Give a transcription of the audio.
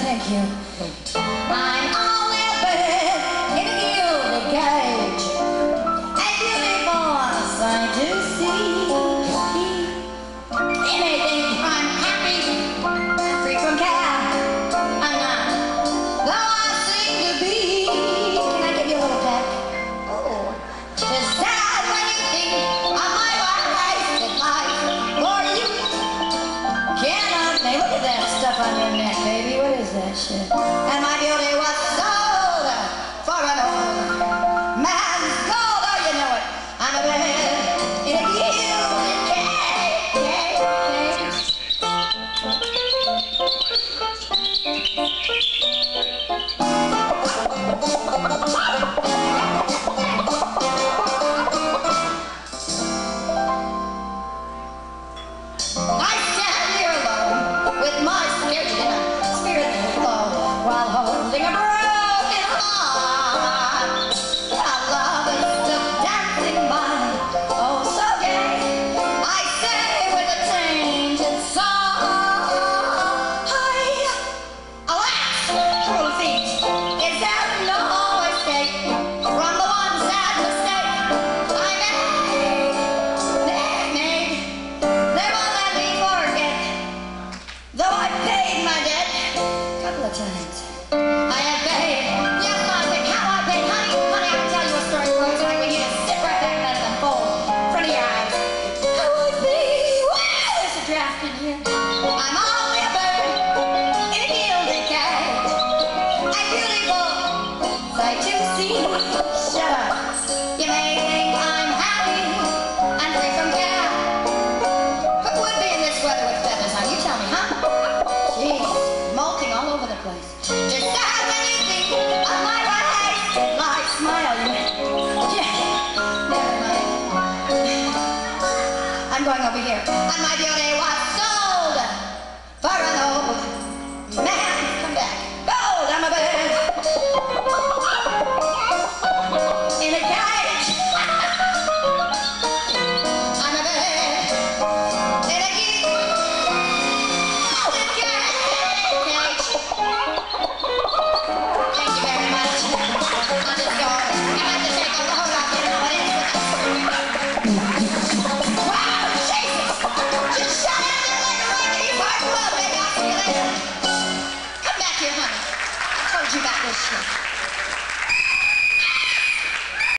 thank you. I'm only a bird in a gilded cage, a beautiful sight to see. You may think I'm happy, free from care. I'm not, though I seem to be. Can I give you a little peck? Oh, it's sad when you think of my wasted life for you. Cannot make. Look at that stuff on your neck, baby. What is that shit? And my beauty was sold for an old man's gold. Oh, you know it. I'm a man in a gilded cage. I stand here alone with my spiritual flow while holding a broken heart. A love is still dancing by, oh so gay. I say with a tainted song, alas, cruel feet, is there no escape from the one sad mistake I made? They won't let me forget, though I paid my debt a couple of times. I have paid, yes, I think how I paid. Honey, I can tell you a story for you, like when you just sit right back and let it unfold in front of your eyes. How I paid, wow, there's a draft in here. I'm only a bird in a gilded cage, a beautiful sight to see. Shut up. You may think I'm happy and free from care. Who would be in this weather with feathers on? You tell me, huh? Jeez, molting all over the place. It's sad when you think of my wasted life. Smile, you. Yeah, never mind. I'm going over here. And my beauty was